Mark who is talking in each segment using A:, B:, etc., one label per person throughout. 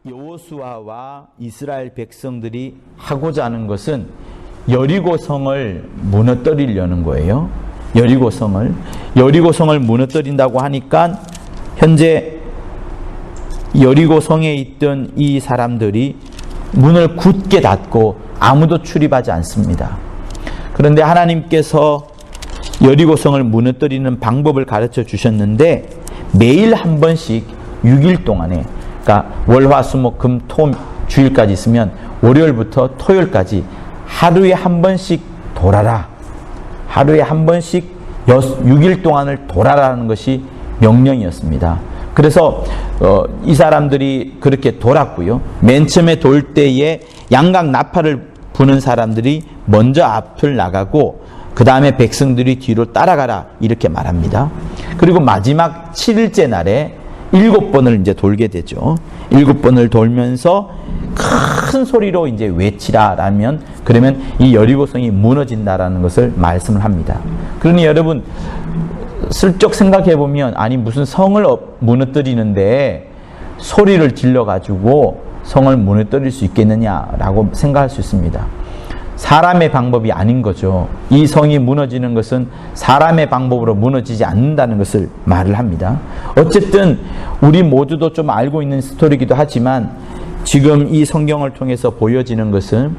A: 여호수아와 이스라엘 백성들이 하고자 하는 것은 여리고성을 무너뜨리려는 거예요. 여리고성을 무너뜨린다고 하니까 현재 여리고성에 있던 이 사람들이 문을 굳게 닫고 아무도 출입하지 않습니다. 그런데 하나님께서 여리고성을 무너뜨리는 방법을 가르쳐 주셨는데 매일 한 번씩 6일 동안에, 그러니까 월화수목금토 주일까지 있으면 월요일부터 토요일까지 하루에 한 번씩 돌아라. 하루에 한 번씩 6일 동안을 돌아라는 것이 명령이었습니다. 그래서 이 사람들이 그렇게 돌았고요. 맨 처음에 돌 때에 양각 나팔을 부는 사람들이 먼저 앞을 나가고 그 다음에 백성들이 뒤로 따라가라 이렇게 말합니다. 그리고 마지막 7일째 날에 7번을 이제 돌게 되죠. 7번을 돌면서 큰 소리로 이제 외치라라면 그러면 이 여리고성이 무너진다라는 것을 말씀을 합니다. 그러니 여러분 슬쩍 생각해 보면 아니 무슨 성을 무너뜨리는데 소리를 질러 가지고 성을 무너뜨릴 수 있겠느냐라고 생각할 수 있습니다. 사람의 방법이 아닌 거죠. 이 성이 무너지는 것은 사람의 방법으로 무너지지 않는다는 것을 말을 합니다. 어쨌든 우리 모두도 좀 알고 있는 스토리이기도 하지만 지금 이 성경을 통해서 보여지는 것은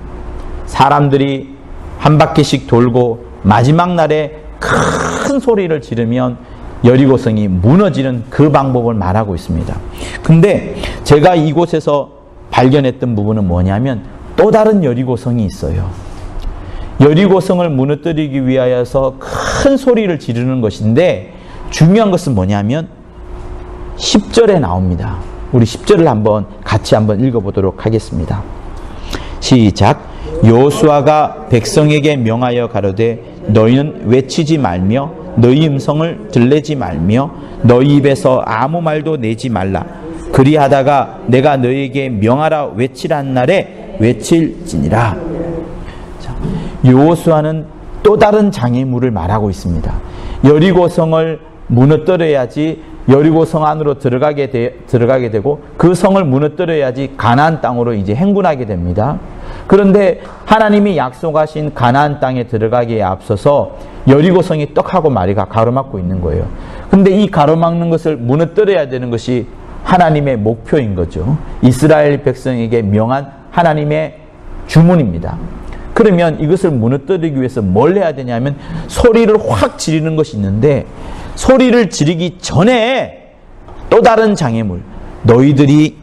A: 사람들이 한 바퀴씩 돌고 마지막 날에 큰 소리를 지르면 여리고성이 무너지는 그 방법을 말하고 있습니다. 근데 제가 이곳에서 발견했던 부분은 뭐냐면 또 다른 여리고성이 있어요. 여리고성을 무너뜨리기 위하여서 큰 소리를 지르는 것인데 중요한 것은 뭐냐면 10절에 나옵니다. 우리 10절을 같이 한번 읽어보도록 하겠습니다. 시작. 여호수아가 백성에게 명하여 가로되 너희는 외치지 말며 너희 음성을 들내지 말며 너희 입에서 아무 말도 내지 말라. 그리하다가 내가 너희에게 명하라 외치란 날에 외칠지니라. 여호수아는 또 다른 장애물을 말하고 있습니다. 여리고성을 무너뜨려야지 여리고성 안으로 들어가게 되고 그 성을 무너뜨려야지 가나안 땅으로 이제 행군하게 됩니다. 그런데 하나님이 약속하신 가나안 땅에 들어가기에 앞서서 여리고성이 떡하고 마리가 가로막고 있는 거예요. 근데 이 가로막는 것을 무너뜨려야 되는 것이 하나님의 목표인 거죠. 이스라엘 백성에게 명한 하나님의 주문입니다. 그러면 이것을 무너뜨리기 위해서 뭘 해야 되냐면 소리를 확 지르는 것이 있는데 소리를 지르기 전에 또 다른 장애물, 너희들이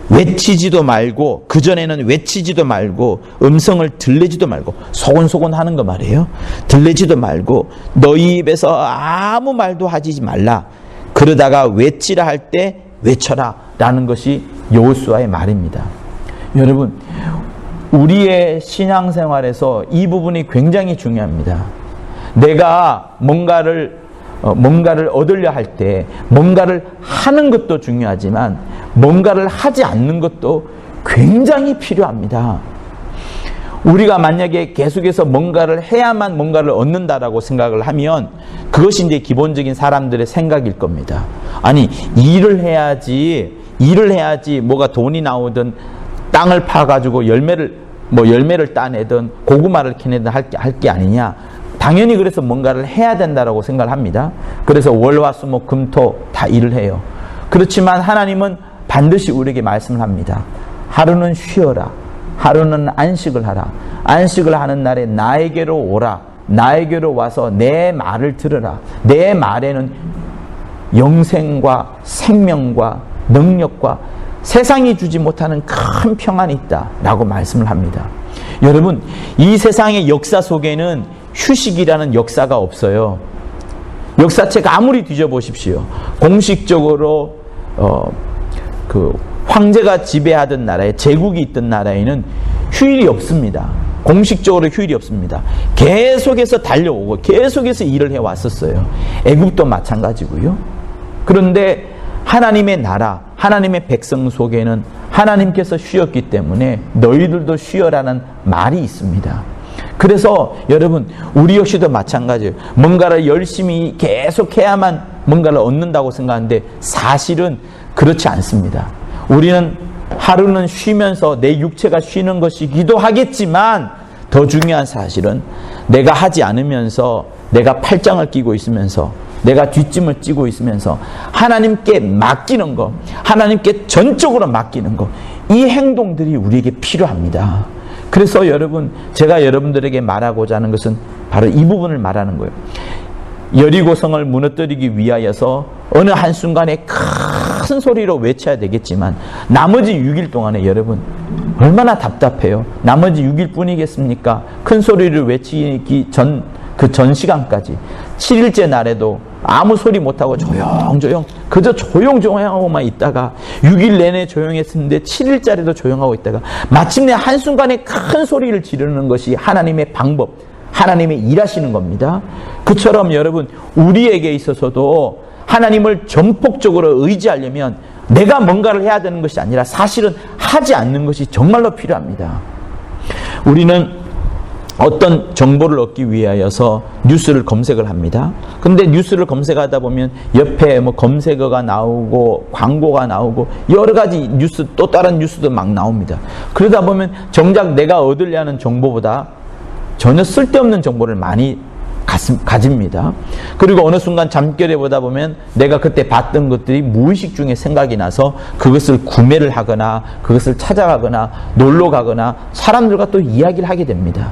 A: 외치지도 말고 그전에는 외치지도 말고 음성을 들리지도 말고 소곤소곤 하는 거 말이에요. 들리지도 말고 너희 입에서 아무 말도 하지 말라. 그러다가 외치라 할 때 외쳐라 라는 것이 여호수아의 말입니다. 여러분 우리의 신앙생활에서 이 부분이 굉장히 중요합니다. 내가 뭔가를 얻으려 할 때 뭔가를 하는 것도 중요하지만 뭔가를 하지 않는 것도 굉장히 필요합니다. 우리가 만약에 계속해서 뭔가를 해야만 뭔가를 얻는다라고 생각을 하면 그것이 이제 기본적인 사람들의 생각일 겁니다. 아니 일을 해야지 뭐가 돈이 나오든 땅을 파가지고 열매를 따내든 고구마를 캐내든 할 게 아니냐. 당연히 그래서 뭔가를 해야 된다라고 생각을 합니다. 그래서 월화수목금토 다 일을 해요. 그렇지만 하나님은 반드시 우리에게 말씀을 합니다. 하루는 쉬어라. 하루는 안식을 하라. 안식을 하는 날에 나에게로 오라. 나에게로 와서 내 말을 들으라. 내 말에는 영생과 생명과 능력과 세상이 주지 못하는 큰 평안이 있다라고 말씀을 합니다. 여러분 이 세상의 역사 속에는 휴식이라는 역사가 없어요. 역사책 아무리 뒤져보십시오. 공식적으로 황제가 지배하던 나라에 제국이 있던 나라에는 휴일이 없습니다. 공식적으로 휴일이 없습니다. 계속해서 달려오고 계속해서 일을 해왔었어요. 애국도 마찬가지고요. 그런데 하나님의 나라, 하나님의 백성 속에는 하나님께서 쉬었기 때문에 너희들도 쉬어라는 말이 있습니다. 그래서 여러분 우리 역시도 마찬가지예요. 뭔가를 열심히 계속해야만 뭔가를 얻는다고 생각하는데 사실은 그렇지 않습니다. 우리는 하루는 쉬면서 내 육체가 쉬는 것이기도 하겠지만 더 중요한 사실은 내가 하지 않으면서 내가 팔짱을 끼고 있으면서 내가 뒷짐을 찌고 있으면서 하나님께 맡기는 것, 하나님께 전적으로 맡기는 것, 이 행동들이 우리에게 필요합니다. 그래서 여러분, 제가 여러분들에게 말하고자 하는 것은 바로 이 부분을 말하는 거예요. 여리고성을 무너뜨리기 위하여서 어느 한순간에 큰 소리로 외쳐야 되겠지만 나머지 6일 동안에 여러분 얼마나 답답해요. 나머지 6일 뿐이겠습니까? 큰 소리를 외치기 전 시간까지 7일째 날에도 아무 소리 못하고 조용조용 그저 조용조용하고만 있다가 6일 내내 조용했는데 7일짜리도 조용하고 있다가 마침내 한순간에 큰 소리를 지르는 것이 하나님의 방법, 하나님의 일하시는 겁니다. 그처럼 여러분, 우리에게 있어서도 하나님을 전폭적으로 의지하려면 내가 뭔가를 해야 되는 것이 아니라 사실은 하지 않는 것이 정말로 필요합니다. 우리는 어떤 정보를 얻기 위하여서 뉴스를 검색을 합니다. 그런데 뉴스를 검색하다 보면 옆에 뭐 검색어가 나오고 광고가 나오고 여러 가지 뉴스, 또 다른 뉴스도 막 나옵니다. 그러다 보면 정작 내가 얻으려 하는 정보보다 전혀 쓸데없는 정보를 많이 가집니다. 그리고 어느 순간 잠결에 보다 보면 내가 그때 봤던 것들이 무의식 중에 생각이 나서 그것을 구매를 하거나 그것을 찾아가거나 놀러 가거나 사람들과 또 이야기를 하게 됩니다.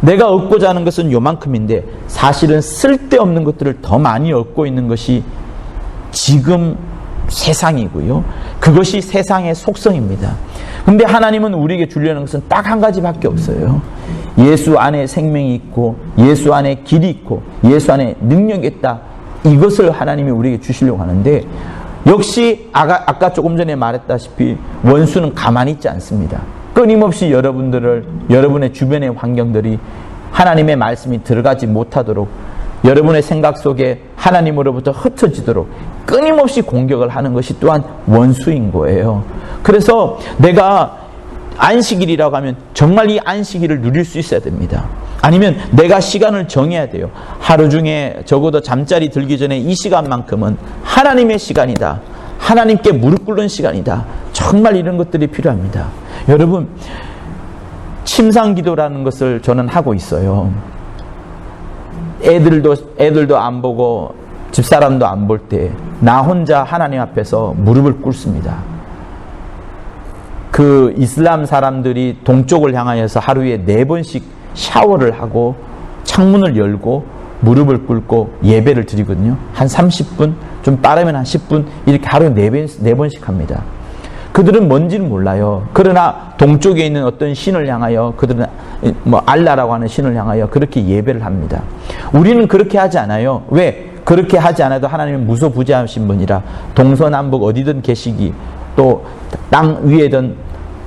A: 내가 얻고자 하는 것은 요만큼인데 사실은 쓸데없는 것들을 더 많이 얻고 있는 것이 지금 세상이고요. 그것이 세상의 속성입니다. 근데 하나님은 우리에게 주려는 것은 딱 한 가지밖에 없어요. 예수 안에 생명이 있고 예수 안에 길이 있고 예수 안에 능력이 있다. 이것을 하나님이 우리에게 주시려고 하는데 역시 아까 조금 전에 말했다시피 원수는 가만히 있지 않습니다. 끊임없이 여러분의 주변의 환경들이 하나님의 말씀이 들어가지 못하도록 여러분의 생각 속에 하나님으로부터 흩어지도록 끊임없이 공격을 하는 것이 또한 원수인 거예요. 그래서 내가 안식일이라고 하면 정말 이 안식일을 누릴 수 있어야 됩니다. 아니면 내가 시간을 정해야 돼요. 하루 중에 적어도 잠자리 들기 전에 이 시간만큼은 하나님의 시간이다. 하나님께 무릎 꿇는 시간이다. 정말 이런 것들이 필요합니다. 여러분, 침상기도라는 것을 저는 하고 있어요. 애들도 안 보고 집사람도 안 볼 때 나 혼자 하나님 앞에서 무릎을 꿇습니다. 그 이슬람 사람들이 동쪽을 향하여서 하루에 4번씩 샤워를 하고 창문을 열고 무릎을 꿇고 예배를 드리거든요. 한 30분, 좀 빠르면 한 10분 이렇게 하루에 4번씩 합니다. 그들은 뭔지는 몰라요. 그러나 동쪽에 있는 어떤 신을 향하여 그들은 뭐 알라라고 하는 신을 향하여 그렇게 예배를 합니다. 우리는 그렇게 하지 않아요. 왜? 그렇게 하지 않아도 하나님은 무소부재하신 분이라 동서남북 어디든 계시기 또 땅 위에든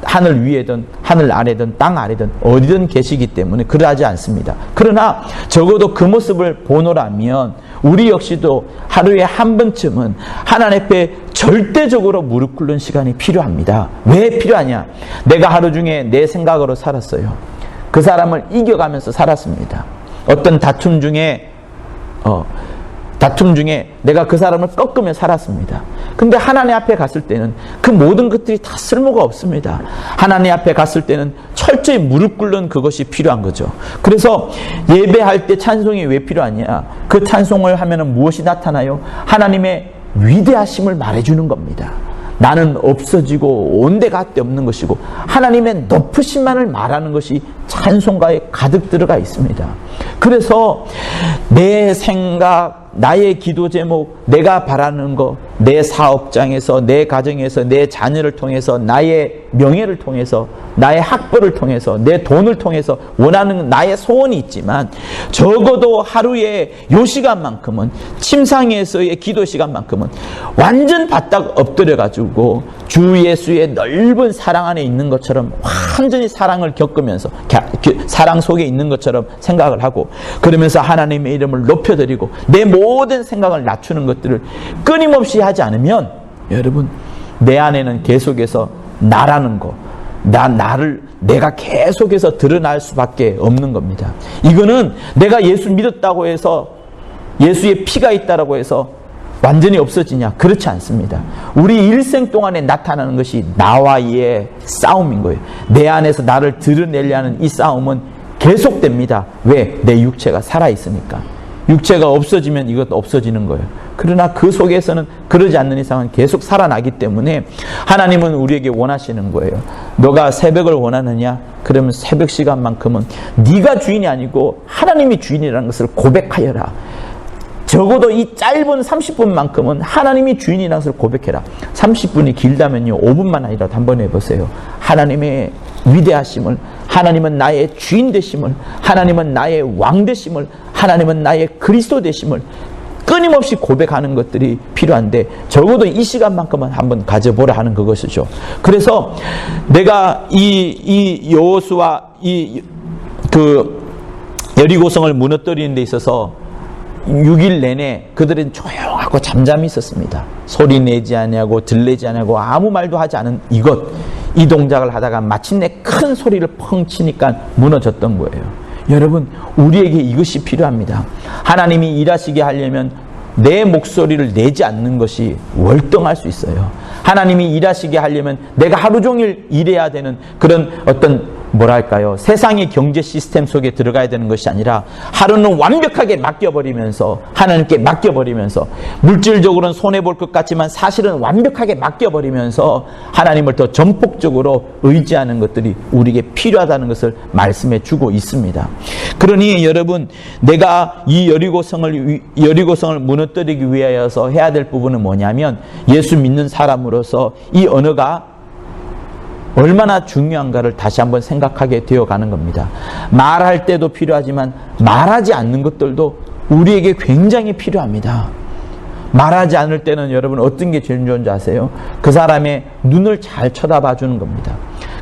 A: 하늘 위에든 하늘 아래든 땅 아래든 어디든 계시기 때문에 그러하지 않습니다. 그러나 적어도 그 모습을 보노라면 우리 역시도 하루에 한 번쯤은 하나님 앞에 절대적으로 무릎 꿇는 시간이 필요합니다. 왜 필요하냐? 내가 하루 중에 내 생각으로 살았어요. 그 사람을 이겨가면서 살았습니다. 어떤 다툼 중에 내가 그 사람을 꺾으며 살았습니다. 근데 하나님 앞에 갔을 때는 그 모든 것들이 다 쓸모가 없습니다. 하나님 앞에 갔을 때는 철저히 무릎 꿇는 그것이 필요한 거죠. 그래서 예배할 때 찬송이 왜 필요하냐? 그 찬송을 하면 무엇이 나타나요? 하나님의 위대하심을 말해주는 겁니다. 나는 없어지고 온데 갖데 없는 것이고 하나님의 높으심만을 말하는 것이 찬송가에 가득 들어가 있습니다. 그래서 내 생각, 나의 기도 제목, 내가 바라는 것, 내 사업장에서, 내 가정에서, 내 자녀를 통해서, 나의 명예를 통해서, 나의 학벌을 통해서, 내 돈을 통해서 원하는 나의 소원이 있지만 적어도 하루에 요 시간만큼은 침상에서의 기도 시간만큼은 완전 바닥 엎드려가지고 주 예수의 넓은 사랑 안에 있는 것처럼 완전히 사랑을 겪으면서 사랑 속에 있는 것처럼 생각을 하고 그러면서 하나님의 이름을 높여드리고 내 모든 생각을 낮추는 것들을 끊임없이 하지 않으면 여러분 내 안에는 계속해서 나라는 거 내가 계속해서 드러날 수밖에 없는 겁니다. 이거는 내가 예수 믿었다고 해서 예수의 피가 있다라고 해서 완전히 없어지냐? 그렇지 않습니다. 우리 일생 동안에 나타나는 것이 나와의 싸움인 거예요. 내 안에서 나를 드러내려는 이 싸움은 계속됩니다. 왜? 내 육체가 살아있으니까. 육체가 없어지면 이것도 없어지는 거예요. 그러나 그 속에서는 그러지 않는 이상은 계속 살아나기 때문에 하나님은 우리에게 원하시는 거예요. 너가 새벽을 원하느냐? 그러면 새벽 시간만큼은 네가 주인이 아니고 하나님이 주인이라는 것을 고백하여라. 적어도 이 짧은 30분만큼은 하나님이 주인이라는 것을 고백해라. 30분이 길다면요 5분만 아니라도 한번 해보세요. 하나님의 위대하심을, 하나님은 나의 주인 되심을, 하나님은 나의 왕 되심을, 하나님은 나의 그리스도 되심을 끊임없이 고백하는 것들이 필요한데 적어도 이 시간만큼은 한번 가져보라 하는 그것이죠. 그래서 내가 이 여호수아 여리고성을 무너뜨리는 데 있어서 6일 내내 그들은 조용하고 잠잠히 있었습니다. 소리 내지 아니하고 들리지 아니하고 아무 말도 하지 않은 이 동작을 하다가 마침내 큰 소리를 펑 치니까 무너졌던 거예요. 여러분, 우리에게 이것이 필요합니다. 하나님이 일하시게 하려면 내 목소리를 내지 않는 것이 월등할 수 있어요. 하나님이 일하시게 하려면 내가 하루 종일 일해야 되는 그런 어떤 세상의 경제 시스템 속에 들어가야 되는 것이 아니라 하루는 완벽하게 맡겨버리면서 하나님께 맡겨버리면서 물질적으로는 손해볼 것 같지만 사실은 완벽하게 맡겨버리면서 하나님을 더 전폭적으로 의지하는 것들이 우리에게 필요하다는 것을 말씀해 주고 있습니다. 그러니 여러분, 내가 이 여리고성을 무너뜨리기 위하여서 해야 될 부분은 뭐냐면 예수 믿는 사람으로서 이 언어가 얼마나 중요한가를 다시 한번 생각하게 되어가는 겁니다. 말할 때도 필요하지만 말하지 않는 것들도 우리에게 굉장히 필요합니다. 말하지 않을 때는 여러분 어떤 게 제일 좋은지 아세요? 그 사람의 눈을 잘 쳐다봐 주는 겁니다.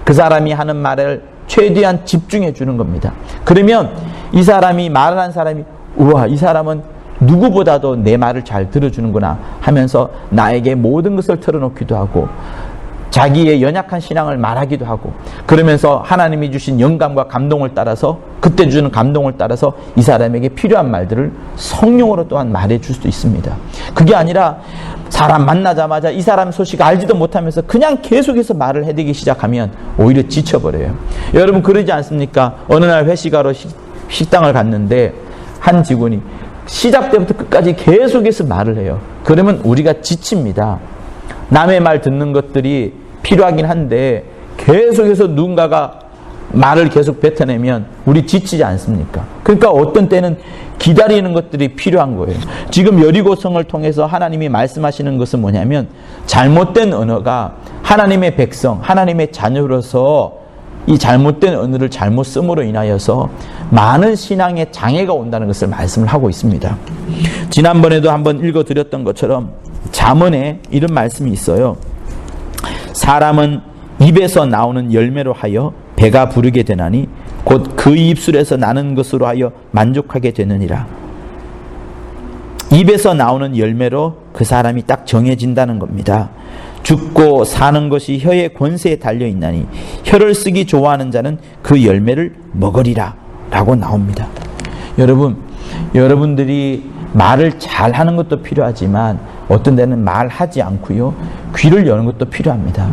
A: 그 사람이 하는 말을 최대한 집중해 주는 겁니다. 그러면 이 사람이 말을 한 사람이 우와, 이 사람은 누구보다도 내 말을 잘 들어주는구나 하면서 나에게 모든 것을 털어놓기도 하고 자기의 연약한 신앙을 말하기도 하고 그러면서 하나님이 주신 영감과 감동을 따라서 그때 주는 감동을 따라서 이 사람에게 필요한 말들을 성령으로 또한 말해줄 수도 있습니다. 그게 아니라 사람 만나자마자 이 사람 소식 알지도 못하면서 그냥 계속해서 말을 해대기 시작하면 오히려 지쳐버려요. 여러분 그러지 않습니까? 어느 날 회식하러 식당을 갔는데 한 직원이 시작 때부터 끝까지 계속해서 말을 해요. 그러면 우리가 지칩니다. 남의 말 듣는 것들이 필요하긴 한데 계속해서 누군가가 말을 계속 뱉어내면 우리 지치지 않습니까? 그러니까 어떤 때는 기다리는 것들이 필요한 거예요. 지금 여리고성을 통해서 하나님이 말씀하시는 것은 뭐냐면 잘못된 언어가 하나님의 백성, 하나님의 자녀로서 이 잘못된 언어를 잘못 쓰므로 인하여서 많은 신앙의 장애가 온다는 것을 말씀을 하고 있습니다. 지난번에도 한번 읽어드렸던 것처럼 잠언에 이런 말씀이 있어요. 사람은 입에서 나오는 열매로 하여 배가 부르게 되나니 곧 그 입술에서 나는 것으로 하여 만족하게 되느니라. 입에서 나오는 열매로 그 사람이 딱 정해진다는 겁니다. 죽고 사는 것이 혀의 권세에 달려있나니 혀를 쓰기 좋아하는 자는 그 열매를 먹으리라 라고 나옵니다. 여러분들이 말을 잘하는 것도 필요하지만 어떤 데는 말하지 않고요, 귀를 여는 것도 필요합니다.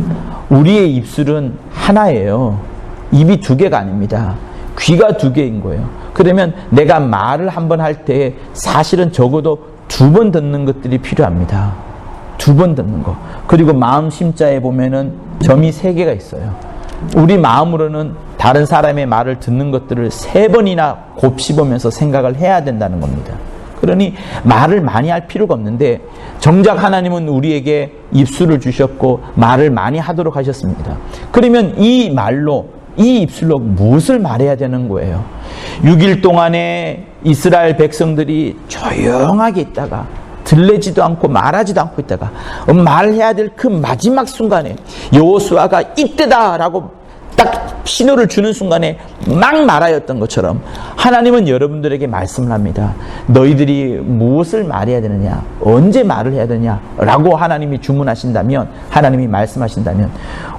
A: 우리의 입술은 하나예요. 입이 두 개가 아닙니다. 귀가 두 개인 거예요. 그러면 내가 말을 한번 할 때 사실은 적어도 2번 듣는 것들이 필요합니다. 2번 듣는 거. 그리고 마음 심자에 보면은 점이 3개가 있어요. 우리 마음으로는 다른 사람의 말을 듣는 것들을 3번이나 곱씹으면서 생각을 해야 된다는 겁니다. 그러니 말을 많이 할 필요가 없는데 정작 하나님은 우리에게 입술을 주셨고 말을 많이 하도록 하셨습니다. 그러면 이 말로, 이 입술로 무엇을 말해야 되는 거예요? 6일 동안에 이스라엘 백성들이 조용하게 있다가 들리지도 않고 말하지도 않고 있다가 말해야 될 그 마지막 순간에 여호수아가 이때다라고 딱 신호를 주는 순간에 막 말하였던 것처럼 하나님은 여러분들에게 말씀을 합니다. 너희들이 무엇을 말해야 되느냐, 언제 말을 해야 되냐라고 하나님이 주문하신다면, 하나님이 말씀하신다면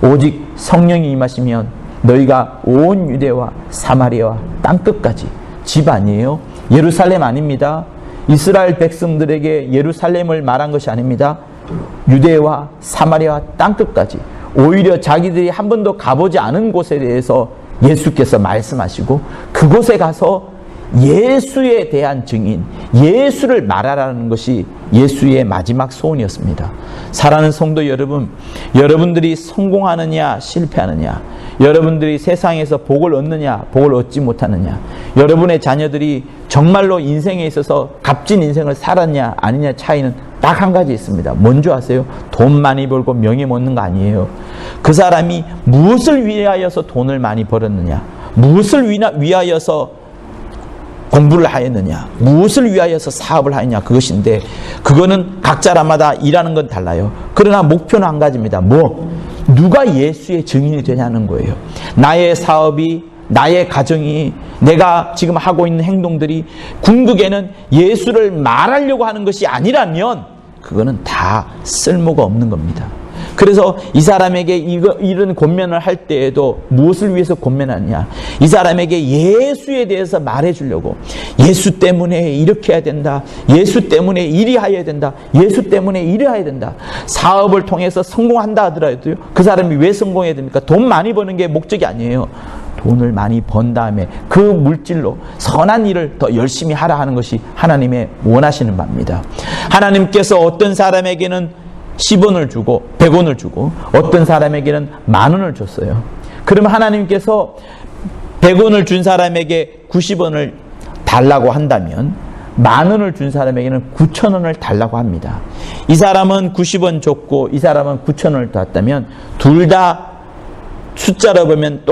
A: 오직 성령이 임하시면 너희가 온 유대와 사마리아와 땅끝까지, 집 아니에요? 예루살렘 아닙니다. 이스라엘 백성들에게 예루살렘을 말한 것이 아닙니다. 유대와 사마리아 땅끝까지, 오히려 자기들이 한 번도 가보지 않은 곳에 대해서 예수께서 말씀하시고 그곳에 가서 예수에 대한 증인, 예수를 말하라는 것이 예수의 마지막 소원이었습니다. 사랑하는 성도 여러분, 여러분들이 성공하느냐 실패하느냐, 여러분들이 세상에서 복을 얻느냐 복을 얻지 못하느냐, 여러분의 자녀들이 정말로 인생에 있어서 값진 인생을 살았냐 아니냐 차이는 딱 한 가지 있습니다. 뭔지 아세요? 돈 많이 벌고 명예 얻는 거 아니에요. 그 사람이 무엇을 위하여서 돈을 많이 벌었느냐, 무엇을 위하여서 공부를 하였느냐, 무엇을 위하여서 사업을 하였냐, 그것인데 그거는 각자마다 일하는 건 달라요. 그러나 목표는 한 가지입니다. 누가 예수의 증인이 되냐는 거예요. 나의 사업이, 나의 가정이, 내가 지금 하고 있는 행동들이 궁극에는 예수를 말하려고 하는 것이 아니라면 그거는 다 쓸모가 없는 겁니다. 그래서 이 사람에게 이런 권면을 할 때에도 무엇을 위해서 권면하느냐, 이 사람에게 예수에 대해서 말해주려고, 예수 때문에 이렇게 해야 된다, 예수 때문에 이리 해야 된다, 예수 때문에 이리 해야 된다. 사업을 통해서 성공한다 하더라도요, 그 사람이 왜 성공해야 됩니까? 돈 많이 버는 게 목적이 아니에요. 돈을 많이 번 다음에 그 물질로 선한 일을 더 열심히 하라 하는 것이 하나님의 원하시는 바입니다. 하나님께서 어떤 사람에게는 10원을 주고 100원을 주고 어떤 사람에게는 10,000원을 줬어요. 그러면 하나님께서 100원을 준 사람에게 90원을 달라고 한다면 10,000원을 준 사람에게는 9,000원을 달라고 합니다. 이 사람은 90원 줬고 이 사람은 9,000원을 줬다면 둘 다 숫자로 보면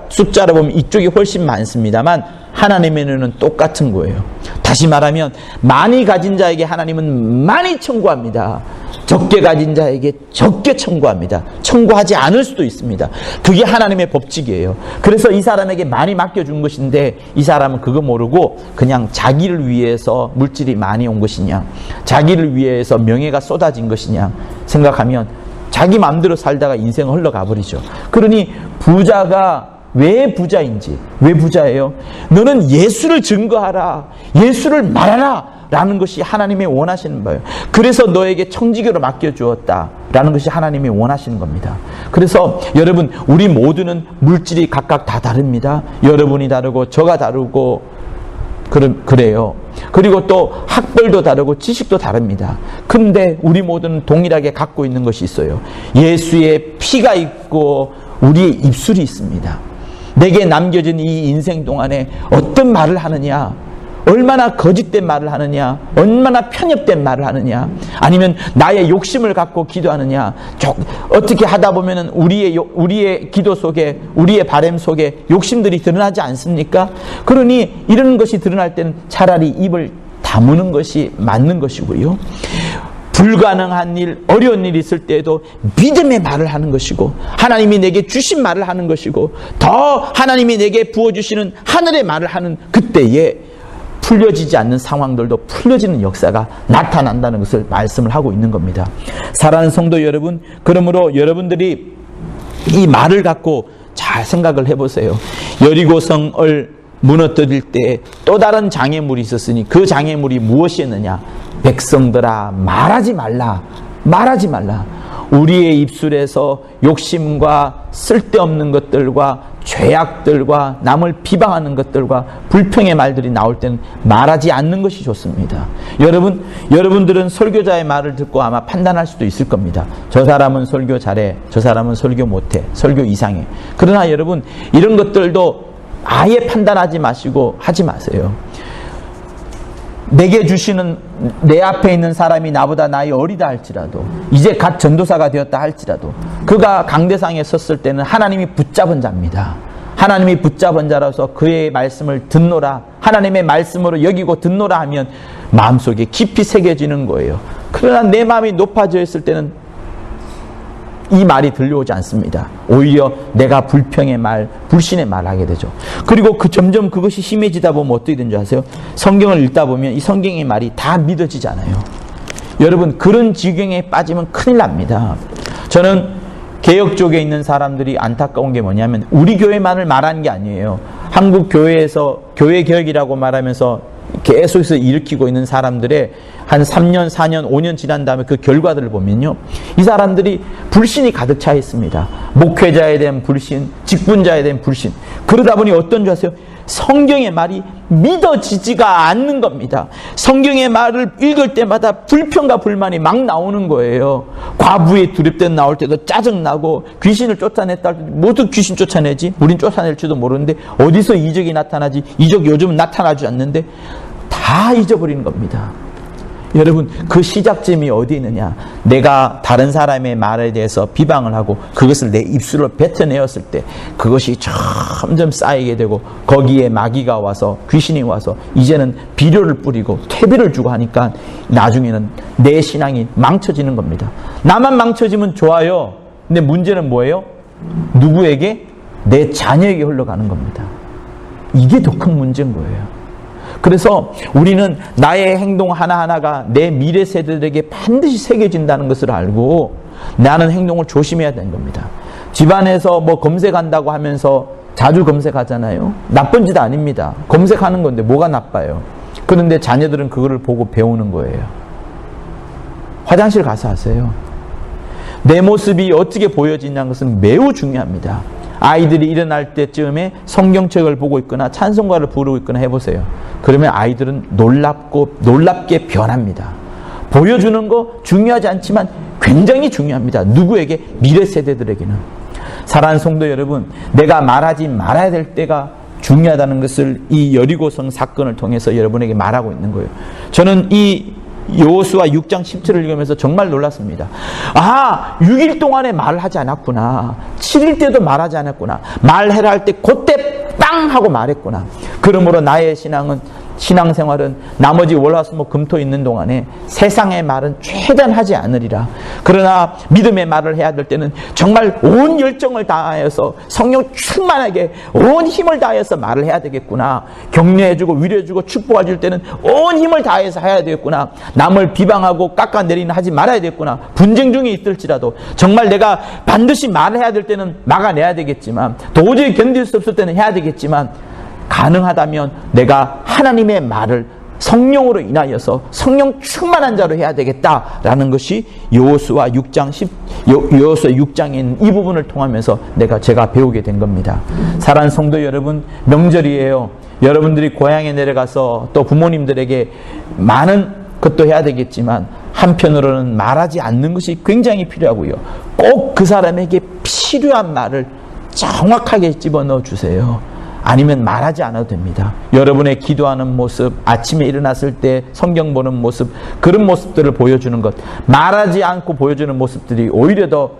A: 숫자로 보면 이쪽이 훨씬 많습니다만 하나님의 눈은 똑같은 거예요. 다시 말하면 많이 가진 자에게 하나님은 많이 청구합니다. 적게 가진 자에게 적게 청구합니다. 청구하지 않을 수도 있습니다. 그게 하나님의 법칙이에요. 그래서 이 사람에게 많이 맡겨준 것인데 이 사람은 그거 모르고 그냥 자기를 위해서 물질이 많이 온 것이냐, 자기를 위해서 명예가 쏟아진 것이냐 생각하면 자기 마음대로 살다가 인생은 흘러가 버리죠. 그러니 부자가 왜 부자인지, 왜 부자예요? 너는 예수를 증거하라, 예수를 말하라 라는 것이 하나님이 원하시는 거예요. 그래서 너에게 청지기로 맡겨주었다 라는 것이 하나님이 원하시는 겁니다. 그래서 여러분, 우리 모두는 물질이 각각 다 다릅니다. 여러분이 다르고 저가 다르고 그래요. 그리고 또 학벌도 다르고 지식도 다릅니다. 근데 우리 모두는 동일하게 갖고 있는 것이 있어요. 예수의 피가 있고 우리의 입술이 있습니다. 내게 남겨진 이 인생 동안에 어떤 말을 하느냐, 얼마나 거짓된 말을 하느냐, 얼마나 편협된 말을 하느냐, 아니면 나의 욕심을 갖고 기도하느냐, 어떻게 하다 보면은 우리의 기도 속에, 우리의 바람 속에 욕심들이 드러나지 않습니까? 그러니 이런 것이 드러날 때는 차라리 입을 다무는 것이 맞는 것이고요. 불가능한 일, 어려운 일이 있을 때에도 믿음의 말을 하는 것이고, 하나님이 내게 주신 말을 하는 것이고, 더 하나님이 내게 부어주시는 하늘의 말을 하는 그때에 풀려지지 않는 상황들도 풀려지는 역사가 나타난다는 것을 말씀을 하고 있는 겁니다. 사랑하는 성도 여러분, 그러므로 여러분들이 이 말을 갖고 잘 생각을 해보세요. 여리고성을 무너뜨릴 때 또 다른 장애물이 있었으니 그 장애물이 무엇이었느냐? 백성들아, 말하지 말라, 말하지 말라. 우리의 입술에서 욕심과 쓸데없는 것들과 죄악들과 남을 비방하는 것들과 불평의 말들이 나올 때는 말하지 않는 것이 좋습니다. 여러분들은 설교자의 말을 듣고 아마 판단할 수도 있을 겁니다. 저 사람은 설교 잘해, 저 사람은 설교 못해, 설교 이상해. 그러나 여러분, 이런 것들도 아예 판단하지 마시고 하지 마세요. 내게 주시는, 내 앞에 있는 사람이 나보다 나이 어리다 할지라도, 이제 갓 전도사가 되었다 할지라도, 그가 강대상에 섰을 때는 하나님이 붙잡은 자입니다. 하나님이 붙잡은 자라서 그의 말씀을 듣노라, 하나님의 말씀으로 여기고 듣노라 하면 마음속에 깊이 새겨지는 거예요. 그러나 내 마음이 높아져 있을 때는 이 말이 들려오지 않습니다. 오히려 내가 불평의 말, 불신의 말을 하게 되죠. 그리고 점점 그것이 심해지다 보면 어떻게 되는 줄 아세요? 성경을 읽다 보면 이 성경의 말이 다 믿어지지 않아요. 여러분, 그런 지경에 빠지면 큰일 납니다. 저는 개혁 쪽에 있는 사람들이 안타까운 게 뭐냐면 우리 교회만을 말하는 게 아니에요. 한국 교회에서 교회 개혁이라고 말하면서 계속해서 일으키고 있는 사람들의 한 3년, 4년, 5년 지난 다음에 그 결과들을 보면요, 이 사람들이 불신이 가득 차 있습니다. 목회자에 대한 불신, 직분자에 대한 불신. 그러다 보니 어떤 줄 아세요? 성경의 말이 믿어지지가 않는 겁니다. 성경의 말을 읽을 때마다 불평과 불만이 막 나오는 거예요. 과부의 두렵den 나올 때도 짜증나고, 귀신을 쫓아냈다 할 때도 모두 귀신 쫓아내지, 우린 쫓아낼지도 모르는데 어디서 이적이 나타나지, 이적 요즘은 나타나지 않는데 다 잊어버리는 겁니다. 여러분, 그 시작점이 어디 있느냐? 내가 다른 사람의 말에 대해서 비방을 하고 그것을 내 입술로 뱉어내었을 때 그것이 점점 쌓이게 되고, 거기에 마귀가 와서, 귀신이 와서 이제는 비료를 뿌리고 퇴비를 주고 하니까 나중에는 내 신앙이 망쳐지는 겁니다. 나만 망쳐지면 좋아요. 근데 문제는 뭐예요? 누구에게? 내 자녀에게 흘러가는 겁니다. 이게 더 큰 문제인 거예요. 그래서 우리는 나의 행동 하나하나가 내 미래 세대들에게 반드시 새겨진다는 것을 알고 나는 행동을 조심해야 되는 겁니다. 집안에서 뭐 검색한다고 하면서 자주 검색하잖아요. 나쁜 짓 아닙니다. 검색하는 건데 뭐가 나빠요? 그런데 자녀들은 그거를 보고 배우는 거예요. 화장실 가서 하세요. 내 모습이 어떻게 보여지냐는 것은 매우 중요합니다. 아이들이 일어날 때쯤에 성경책을 보고 있거나 찬송가를 부르고 있거나 해보세요. 그러면 아이들은 놀랍게 변합니다. 보여주는 거 중요하지 않지만 굉장히 중요합니다. 누구에게? 미래 세대들에게는. 사랑하는 성도 여러분, 내가 말하지 말아야 될 때가 중요하다는 것을 이 여리고성 사건을 통해서 여러분에게 말하고 있는 거예요. 저는 이 여호수아 6장 10절을 읽으면서 정말 놀랐습니다. 6일 동안에 말을 하지 않았구나. 7일 때도 말하지 않았구나. 말해라 할 때 그때 빵 하고 말했구나. 그러므로 나의 신앙생활은 나머지 월화수목 금토 있는 동안에 세상의 말은 최대한 하지 않으리라. 그러나 믿음의 말을 해야 될 때는 정말 온 열정을 다하여서 성령 충만하게 온 힘을 다해서 말을 해야 되겠구나. 격려해주고 위로해주고 축복해줄 때는 온 힘을 다해서 해야 되겠구나. 남을 비방하고 깎아내리는 하지 말아야 되겠구나. 분쟁 중에 있을지라도 정말 내가 반드시 말을 해야 될 때는 막아내야 되겠지만, 도저히 견딜 수 없을 때는 해야 되겠지만, 가능하다면 내가 하나님의 말을 성령으로 인하여서 성령 충만한 자로 해야 되겠다라는 것이 여호수아 6장에 있는 이 부분을 통하면서 제가 배우게 된 겁니다. 사랑하는 성도 여러분, 명절이에요. 여러분들이 고향에 내려가서 또 부모님들에게 많은 것도 해야 되겠지만 한편으로는 말하지 않는 것이 굉장히 필요하고요. 꼭 그 사람에게 필요한 말을 정확하게 집어넣어 주세요. 아니면 말하지 않아도 됩니다. 여러분의 기도하는 모습, 아침에 일어났을 때 성경 보는 모습, 그런 모습들을 보여주는 것, 말하지 않고 보여주는 모습들이 오히려 더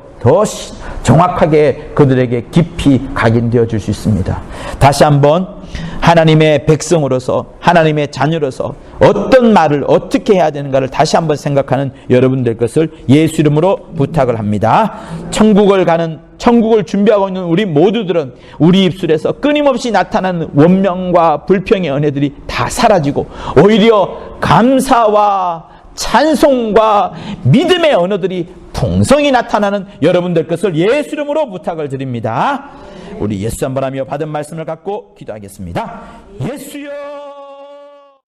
A: 정확하게 그들에게 깊이 각인되어 줄 수 있습니다. 다시 한번 하나님의 백성으로서, 하나님의 자녀로서 어떤 말을 어떻게 해야 되는가를 다시 한번 생각하는 여러분들 것을 예수 이름으로 부탁을 합니다. 천국을 준비하고 있는 우리 모두들은 우리 입술에서 끊임없이 나타나는 원명과 불평의 은혜들이 다 사라지고 오히려 감사와 찬송과 믿음의 언어들이 풍성히 나타나는 여러분들 것을 예수 이름으로 부탁을 드립니다. 우리 예수 한번 하며 받은 말씀을 갖고 기도하겠습니다. 예수여!